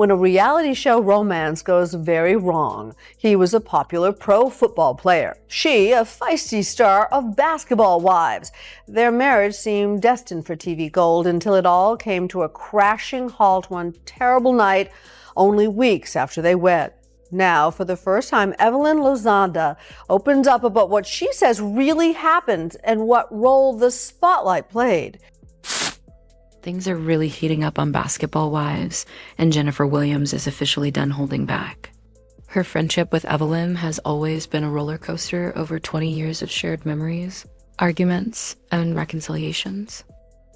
when a reality show romance goes very wrong. He was a popular pro football player. She, a feisty star of Basketball Wives. Their marriage seemed destined for TV gold until it all came to a crashing halt one terrible night, only weeks after they wed. Now, for the first time, Evelyn Lozada opens up about what she says really happened and what role the spotlight played. Things are really heating up on Basketball Wives, and Jennifer Williams is officially done holding back. Her friendship with Evelyn has always been a roller coaster over 20 years of shared memories, arguments, and reconciliations.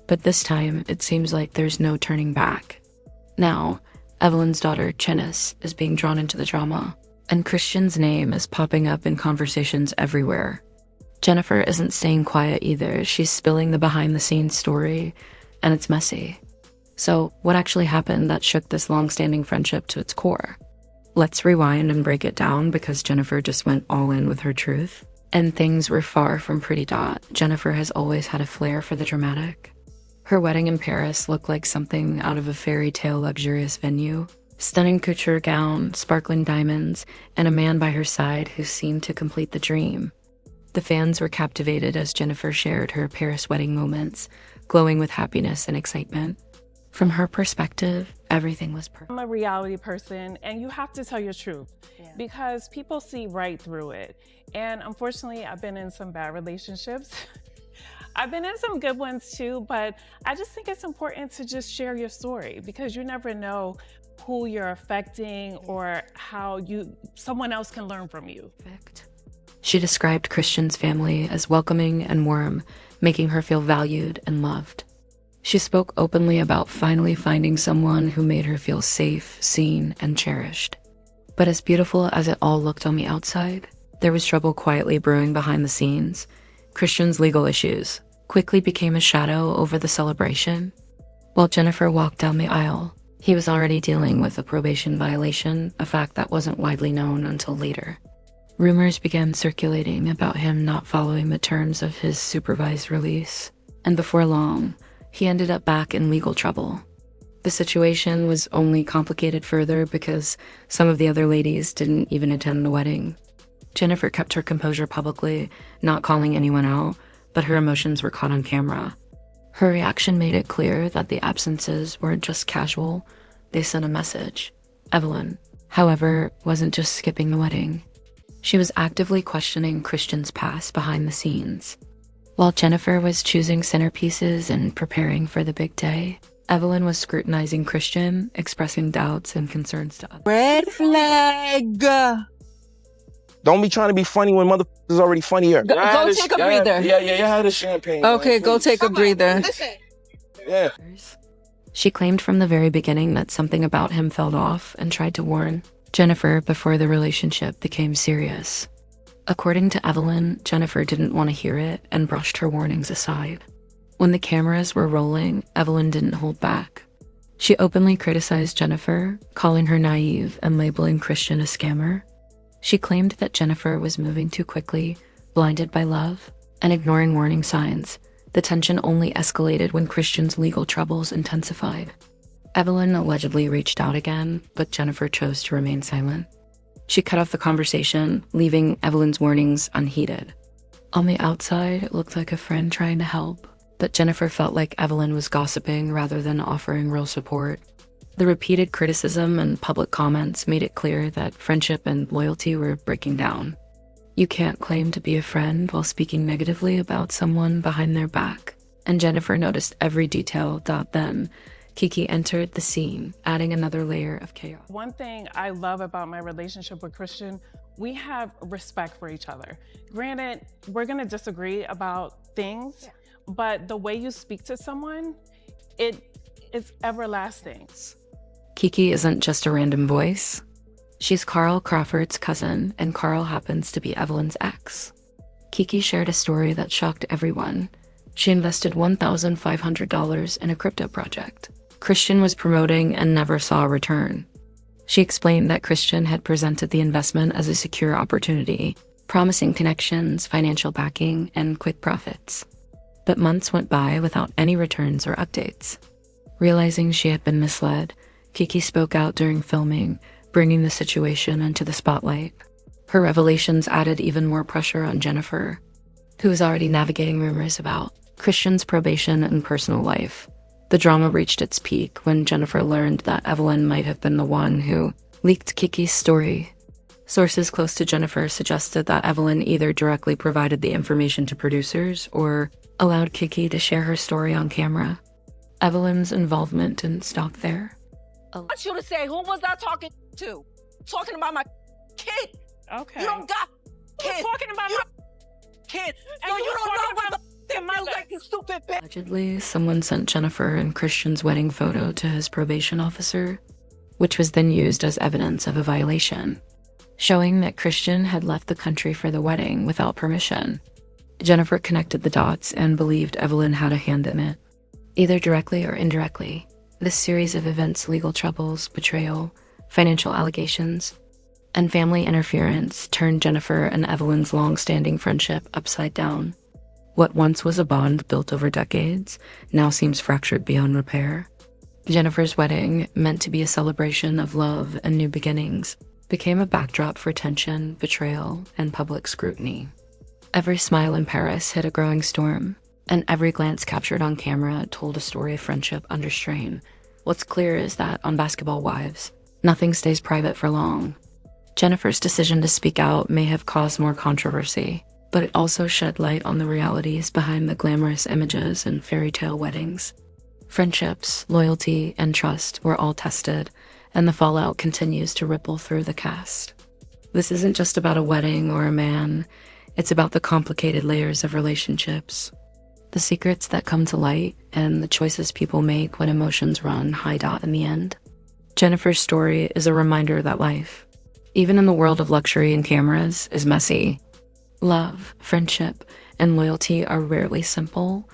But this time, it seems like there's no turning back. Now, Evelyn's daughter, Chennis, is being drawn into the drama, and Christian's name is popping up in conversations everywhere. Jennifer isn't staying quiet either. She's spilling the behind-the-scenes story, and it's messy. So, what actually happened that shook this long-standing friendship to its core? Let's rewind and break it down, because Jennifer just went all in with her truth. And things were far from pretty dot. Jennifer has always had a flair for the dramatic. Her wedding in Paris looked like something out of a fairy tale luxurious venue. Stunning couture gown, sparkling diamonds, and a man by her side who seemed to complete the dream. The fans were captivated as Jennifer shared her Paris wedding moments, glowing with happiness and excitement. From her perspective, everything was perfect. I'm a reality person, and you have to tell your truth because people see right through it. And unfortunately, I've been in some bad relationships. I've been in some good ones too, but I just think it's important to just share your story, because you never know who you're affecting or how someone else can learn from you. She described Christian's family as welcoming and warm, making her feel valued and loved. She spoke openly about finally finding someone who made her feel safe, seen, and cherished. But as beautiful as it all looked on the outside, there was trouble quietly brewing behind the scenes. Christian's legal issues quickly became a shadow over the celebration. While Jennifer walked down the aisle, he was already dealing with a probation violation, a fact that wasn't widely known until later. Rumors began circulating about him not following the terms of his supervised release, and before long, he ended up back in legal trouble. The situation was only complicated further because some of the other ladies didn't even attend the wedding. Jennifer kept her composure publicly, not calling anyone out, but her emotions were caught on camera. Her reaction made it clear that the absences weren't just casual, they sent a message. Evelyn, however, wasn't just skipping the wedding. She was actively questioning Christian's past behind the scenes. While Jennifer was choosing centerpieces and preparing for the big day, Evelyn was scrutinizing Christian, expressing doubts and concerns to others. Red flag! Don't be trying to be funny when motherfuckers is already funnier. Go take a breather. Yeah, have the champagne. Okay, go take a breather. Yeah. She claimed from the very beginning that something about him felt off and tried to warn Jennifer before the relationship became serious. According to Evelyn, Jennifer didn't want to hear it and brushed her warnings aside. When the cameras were rolling, Evelyn didn't hold back. She openly criticized Jennifer, calling her naive and labeling Christian a scammer. She claimed that Jennifer was moving too quickly, blinded by love, and ignoring warning signs. The tension only escalated when Christian's legal troubles intensified. Evelyn allegedly reached out again, but Jennifer chose to remain silent. She cut off the conversation, leaving Evelyn's warnings unheeded. On the outside, it looked like a friend trying to help, but Jennifer felt like Evelyn was gossiping rather than offering real support. The repeated criticism and public comments made it clear that friendship and loyalty were breaking down. You can't claim to be a friend while speaking negatively about someone behind their back. And Jennifer noticed every detail. Then, Kiki entered the scene, adding another layer of chaos. One thing I love about my relationship with Christian, we have respect for each other. Granted, we're gonna disagree about things, but the way you speak to someone, it is everlasting. Kiki isn't just a random voice. She's Carl Crawford's cousin, and Carl happens to be Evelyn's ex. Kiki shared a story that shocked everyone. She invested $1,500 in a crypto project Christian was promoting and never saw a return. She explained that Christian had presented the investment as a secure opportunity, promising connections, financial backing, and quick profits. But months went by without any returns or updates. Realizing she had been misled, Kiki spoke out during filming, bringing the situation into the spotlight. Her revelations added even more pressure on Jennifer, who was already navigating rumors about Christian's probation and personal life. The drama reached its peak when Jennifer learned that Evelyn might have been the one who leaked Kiki's story. Sources close to Jennifer suggested that Evelyn either directly provided the information to producers or allowed Kiki to share her story on camera. Evelyn's involvement didn't stop there. I want you to say, who was I talking to? Talking about my kid. Okay. You don't got You're kids. talking about You my kid. and So you you were don't know talking what about the your mother. like, you stupid bitch. Allegedly, someone sent Jennifer and Christian's wedding photo to his probation officer, which was then used as evidence of a violation, showing that Christian had left the country for the wedding without permission. Jennifer connected the dots and believed Evelyn had a hand in it. Either directly or indirectly, this series of events, legal troubles, betrayal, financial allegations, and family interference turned Jennifer and Evelyn's long-standing friendship upside down. What once was a bond built over decades now seems fractured beyond repair. Jennifer's wedding, meant to be a celebration of love and new beginnings, became a backdrop for tension, betrayal, and public scrutiny. Every smile in Paris hid a growing storm, and every glance captured on camera told a story of friendship under strain. What's clear is that on Basketball Wives, nothing stays private for long. Jennifer's decision to speak out may have caused more controversy, but it also shed light on the realities behind the glamorous images and fairy tale weddings. Friendships, loyalty, and trust were all tested, and the fallout continues to ripple through the cast. This isn't just about a wedding or a man, it's about the complicated layers of relationships, the secrets that come to light, and the choices people make when emotions run high dot in the end. Jennifer's story is a reminder that life, even in the world of luxury and cameras, is messy. Love, friendship, and loyalty are rarely simple,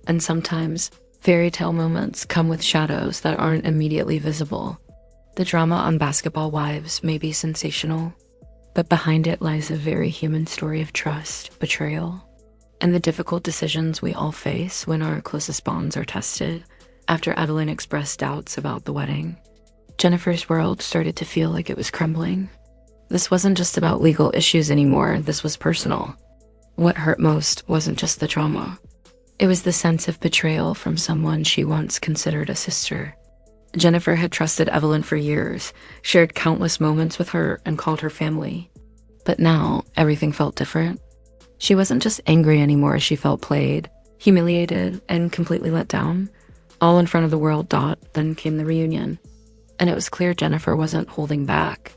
and sometimes fairy tale moments come with shadows that aren't immediately visible. The drama on Basketball Wives may be sensational, but behind it lies a very human story of trust, betrayal, and the difficult decisions we all face when our closest bonds are tested. After Evelyn expressed doubts about the wedding, Jennifer's world started to feel like it was crumbling. This wasn't just about legal issues anymore, this was personal. What hurt most wasn't just the trauma. It was the sense of betrayal from someone she once considered a sister. Jennifer had trusted Evelyn for years, shared countless moments with her, and called her family. But now, everything felt different. She wasn't just angry anymore, she felt played, humiliated, and completely let down. All in front of the world. Then came the reunion. And it was clear Jennifer wasn't holding back.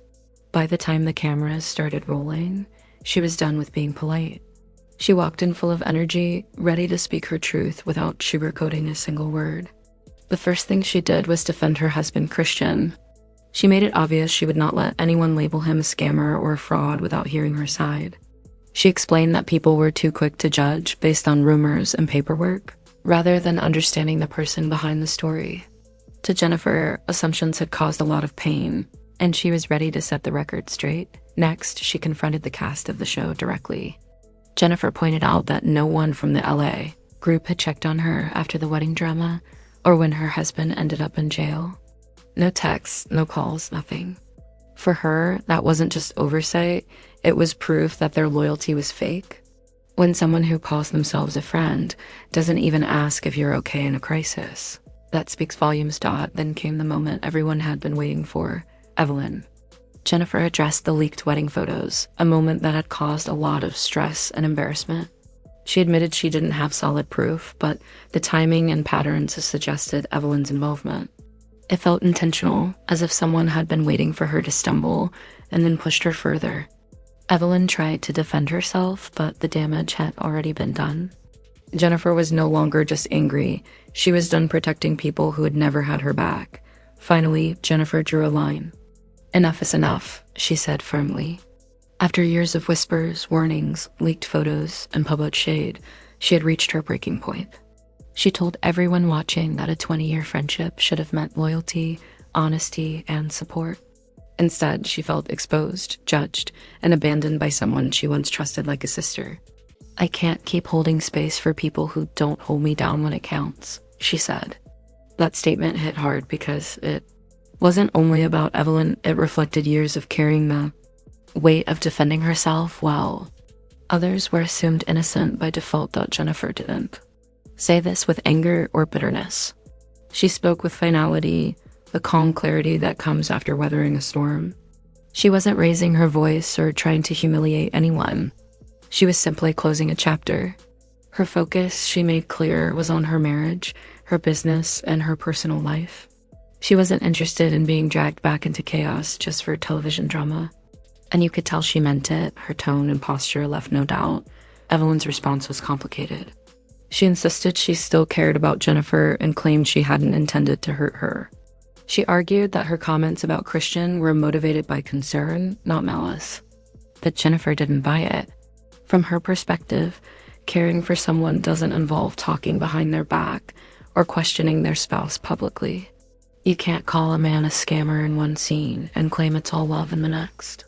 By the time the cameras started rolling, she was done with being polite. She walked in full of energy, ready to speak her truth without sugarcoating a single word. The first thing she did was defend her husband, Christian. She made it obvious she would not let anyone label him a scammer or a fraud without hearing her side. She explained that people were too quick to judge based on rumors and paperwork, rather than understanding the person behind the story. To Jennifer, assumptions had caused a lot of pain, and she was ready to set the record straight. Next, she confronted the cast of the show directly. Jennifer pointed out that no one from the LA group had checked on her after the wedding drama or when her husband ended up in jail. No texts, no calls, nothing. For her, that wasn't just oversight, it was proof that their loyalty was fake. When someone who calls themselves a friend doesn't even ask if you're okay in a crisis, that speaks volumes. Then came the moment everyone had been waiting for. Evelyn. Jennifer addressed the leaked wedding photos, a moment that had caused a lot of stress and embarrassment. She admitted she didn't have solid proof, but the timing and patterns suggested Evelyn's involvement. It felt intentional, as if someone had been waiting for her to stumble and then pushed her further. Evelyn tried to defend herself, but the damage had already been done. Jennifer was no longer just angry. She was done protecting people who had never had her back. Finally, Jennifer drew a line. Enough is enough, she said firmly. After years of whispers, warnings, leaked photos, and public shade, she had reached her breaking point. She told everyone watching that a 20-year friendship should have meant loyalty, honesty, and support. Instead, she felt exposed, judged, and abandoned by someone she once trusted like a sister. I can't keep holding space for people who don't hold me down when it counts, she said. That statement hit hard because it wasn't only about Evelyn, it reflected years of carrying the weight of defending herself while others were assumed innocent by default. Jennifer didn't say this with anger or bitterness. She spoke with finality, the calm clarity that comes after weathering a storm. She wasn't raising her voice or trying to humiliate anyone. She was simply closing a chapter. Her focus, she made clear, was on her marriage, her business, and her personal life. She wasn't interested in being dragged back into chaos just for television drama. And you could tell she meant it. Her tone and posture left no doubt. Evelyn's response was complicated. She insisted she still cared about Jennifer and claimed she hadn't intended to hurt her. She argued that her comments about Christian were motivated by concern, not malice. But Jennifer didn't buy it. From her perspective, caring for someone doesn't involve talking behind their back or questioning their spouse publicly. You can't call a man a scammer in one scene and claim it's all love in the next.